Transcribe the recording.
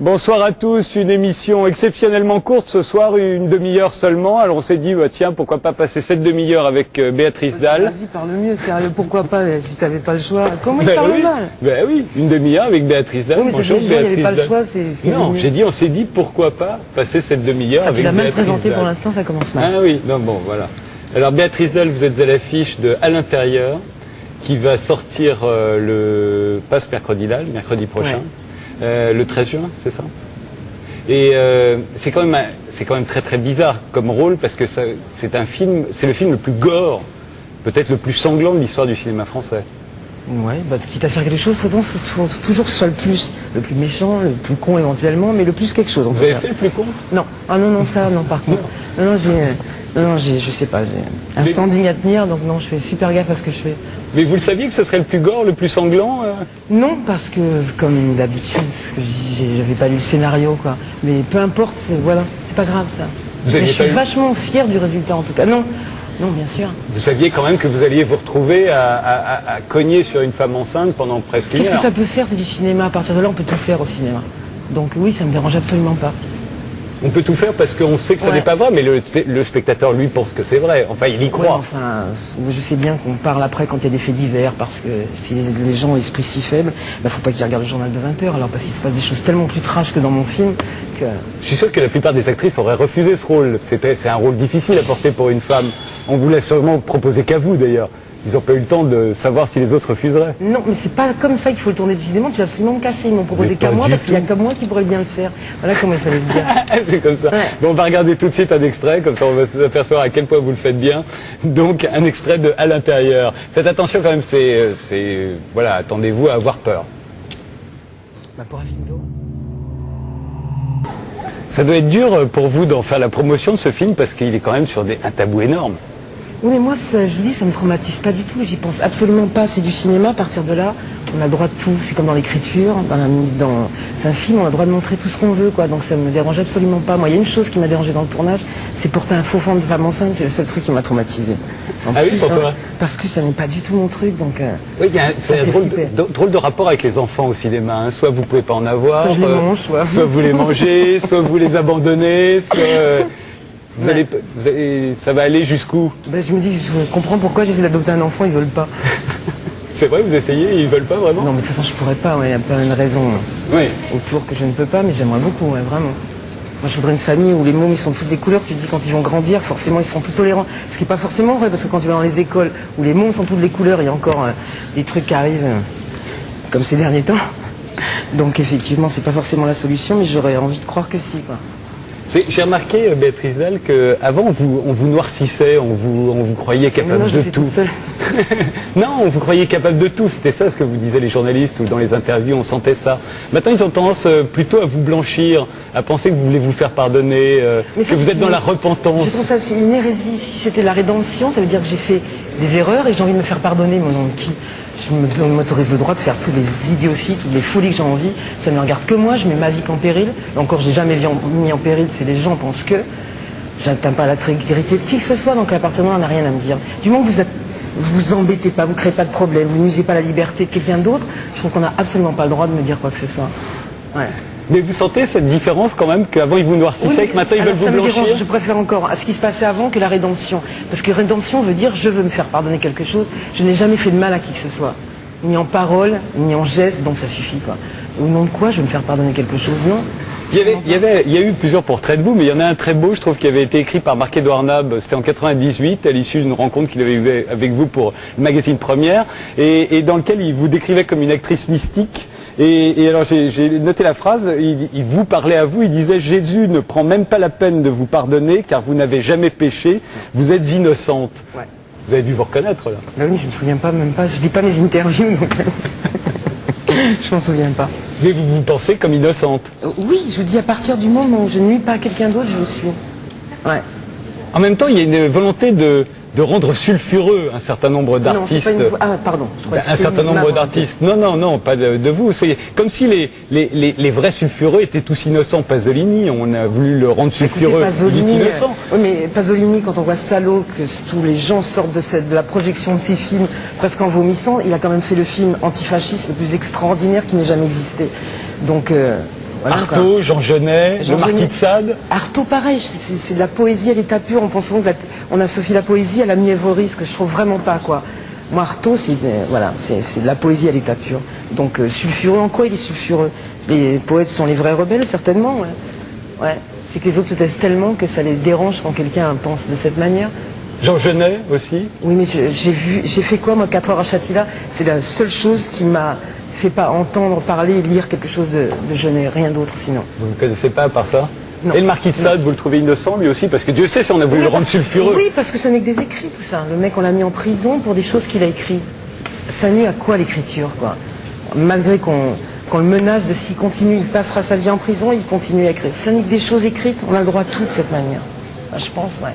Bonsoir à tous, une émission exceptionnellement courte ce soir, une demi-heure seulement. Alors on s'est dit, bah, tiens, pourquoi pas passer cette demi-heure avec Béatrice Dalle. Vas-y, parle mieux, sérieux, pourquoi pas, si t'avais pas le choix. Comment il Ben parle oui, mal? ben oui, une demi-heure avec Béatrice Dalle. Oui, mais ça fait il n'y avait pas le choix, c'est... Non, j'ai dit, on s'est dit, pourquoi pas passer cette demi-heure avec Tu l'as Béatrice mal présenté Dalle. pour l'instant, ça commence mal. Ah oui, non, bon, voilà. Alors Béatrice Dalle, vous êtes à l'affiche de À l'intérieur, qui va sortir pas ce mercredi-là, le mercredi prochain, le 13 juin, c'est ça? Et c'est quand même très très bizarre comme rôle parce que c'est le film le plus gore, peut-être le plus sanglant de l'histoire du cinéma français. Ouais, bah quitte à faire quelque chose, faut toujours que ce soit le plus méchant, le plus con éventuellement, mais le plus quelque chose. Vous avez fait le plus con? Non, ah non, ça, non, par contre. Non, je sais pas, j'ai un standing à tenir, donc non, je fais super gaffe à ce que je fais. Mais vous le saviez que ce serait le plus gore, le plus sanglant Non, parce que, comme d'habitude, j'avais pas lu le scénario, quoi. Mais peu importe, voilà, c'est pas grave, ça. Mais je suis vachement fière du résultat, en tout cas. Non, bien sûr. Vous saviez quand même que vous alliez vous retrouver à cogner sur une femme enceinte pendant presque une heure. Qu'est-ce que ça peut faire? C'est du cinéma. À partir de là, on peut tout faire au cinéma. Donc oui, ça me dérange absolument pas. On peut tout faire parce qu'on sait que ça n'est pas vrai, mais le spectateur, lui, pense que c'est vrai. Enfin, il y croit. Ouais, enfin, je sais bien qu'on parle après quand il y a des faits divers, parce que si les gens ont l'esprit si faible, bah, faut pas qu'ils regardent le journal de 20h, alors parce qu'il se passe des choses tellement plus trash que dans mon film que... Je suis sûr que la plupart des actrices auraient refusé ce rôle. C'est un rôle difficile à porter pour une femme. On vous l'a sûrement proposé qu'à vous, d'ailleurs. Ils n'ont pas eu le temps de savoir si les autres refuseraient. Non, mais c'est pas comme ça qu'il faut le tourner décidément, tu vas absolument me casser. Ils m'ont proposé qu'à moi, parce qu'il n'y a que moi qui pourrais bien le faire. Voilà comment il fallait le dire. C'est comme ça. Ouais. Bon, on va regarder tout de suite un extrait, comme ça on va s'apercevoir à quel point vous le faites bien. Donc, un extrait de À l'intérieur. Faites attention quand même, voilà, attendez-vous à avoir peur. Bah, pour un film d'eau. Ça doit être dur pour vous d'en faire la promotion de ce film, parce qu'il est quand même sur un tabou énorme. Oui, mais moi, je vous dis, ça me traumatise pas du tout. J'y pense absolument pas. C'est du cinéma. À partir de là, on a le droit de tout. C'est comme dans l'écriture, c'est un film, on a le droit de montrer tout ce qu'on veut, quoi. Donc ça me dérange absolument pas. Moi, il y a une chose qui m'a dérangé dans le tournage, c'est porter un faux fond de femme enceinte. C'est le seul truc qui m'a traumatisé. Oui, pourquoi? Parce que ça n'est pas du tout mon truc. Donc. Oui, c'est un drôle de rapport avec les enfants au cinéma. Hein. Soit vous pouvez pas en avoir, soit je les mange, soit vous les mangez, soit vous les abandonnez, soit. Ça va aller jusqu'où? Ben, je me dis, je comprends pourquoi j'essaie d'adopter un enfant, ils veulent pas. C'est vrai, vous essayez et ils veulent pas vraiment? Non, mais de toute façon, je pourrais pas, il y a plein de raisons autour que je ne peux pas, mais j'aimerais beaucoup, vraiment. Moi, je voudrais une famille où les mômes, ils sont toutes des couleurs. Tu te dis, quand ils vont grandir, forcément, ils seront plus tolérants. Ce qui n'est pas forcément vrai, parce que quand tu vas dans les écoles où les mômes sont toutes les couleurs, il y a encore des trucs qui arrivent, comme ces derniers temps. Donc, effectivement, c'est pas forcément la solution, mais j'aurais envie de croire que si, quoi. J'ai remarqué, Béatrice Dalle, qu'avant on vous noircissait, on vous croyait capable de tout. Non, on vous croyait capable de tout. C'était ça ce que vous disaient les journalistes ou dans les interviews, on sentait ça. Maintenant, ils ont tendance plutôt à vous blanchir, à penser que vous voulez vous faire pardonner, que vous êtes dans la repentance. Je trouve ça c'est une hérésie. Si c'était la rédemption, ça veut dire que j'ai fait des erreurs et j'ai envie de me faire pardonner. Mon nom qui je m'autorise le droit de faire toutes les idioties, toutes les folies que j'ai envie. Ça ne regarde que moi, je mets ma vie qu'en péril. Et encore, j'ai jamais mis en péril, c'est les gens pensent que. J'atteins pas l'intégrité de qui que ce soit, donc à partir de là, on n'a rien à me dire. Du moment que vous embêtez pas, vous créez pas de problème, vous n'usez pas la liberté de quelqu'un d'autre, je trouve qu'on n'a absolument pas le droit de me dire quoi que ce soit. Ouais. Mais vous sentez cette différence quand même, qu'avant ils vous noircissaient, que maintenant ils veulent vous blanchir? Je préfère encore à ce qui se passait avant que la rédemption. Parce que rédemption veut dire je veux me faire pardonner quelque chose. Je n'ai jamais fait de mal à qui que ce soit. Ni en parole, ni en geste, donc ça suffit, quoi. Au nom de quoi je veux me faire pardonner quelque chose? Non. Il y a eu plusieurs portraits de vous, mais il y en a un très beau, je trouve, qui avait été écrit par Marc-Édouard Nab. C'était en 98, à l'issue d'une rencontre qu'il avait eue avec vous pour le magazine Première, et dans lequel il vous décrivait comme une actrice mystique. Et alors j'ai noté la phrase, il vous parlait à vous, il disait « Jésus ne prend même pas la peine de vous pardonner, car vous n'avez jamais péché, vous êtes innocente. Ouais. » Vous avez dû vous reconnaître, là. Ben oui, je me souviens pas, même pas, je lis pas mes interviews, donc... Je m'en souviens pas. Mais vous pensez comme innocente? Oui, je vous dis, à partir du moment où je ne nuis pas à quelqu'un d'autre, je le suis. Ouais. En même temps, il y a une volonté de rendre sulfureux un certain nombre d'artistes. Non, c'est pas une... Ah, pardon. Un certain nombre d'artistes. Non, pas de vous. C'est comme si les vrais sulfureux étaient tous innocents. Pasolini, on a voulu le rendre sulfureux. Pasolini, il est innocent. Oui, mais Pasolini, quand on voit Salo, que tous les gens sortent de la projection de ses films presque en vomissant, il a quand même fait le film antifasciste le plus extraordinaire qui n'ait jamais existé. Donc... Voilà, Artaud, Jean Genet, Jean le Marquis Genet. de Sade. Artaud, pareil, c'est de la poésie à l'état pur, en pensant que on associe la poésie à la mièvrerie, ce que je trouve vraiment pas, quoi. Moi, Artaud, voilà, c'est de la poésie à l'état pur. Donc, sulfureux, en quoi il est sulfureux? Les poètes sont les vrais rebelles, certainement, ouais. Ouais. C'est que les autres se taisent tellement que ça les dérange quand quelqu'un pense de cette manière. Jean Genet aussi. Oui, mais j'ai fait quoi, moi, 4 heures à Châtillard? C'est la seule chose qui m'a fait pas entendre parler, lire quelque chose de Genet, rien d'autre sinon. Vous ne connaissez pas à part ça? Non. Et le Marquis de Sade, vous le trouvez innocent lui aussi? Parce que Dieu sait si on a voulu le rendre sulfureux. Oui, parce que ça n'est que des écrits, tout ça. Le mec, on l'a mis en prison pour des choses qu'il a écrites. Ça nuit à quoi l'écriture, quoi? Malgré qu'on le menace de s'il continue, il passera sa vie en prison, il continue à écrire. Ça n'est que des choses écrites, on a le droit à tout de cette manière. Enfin, je pense, ouais.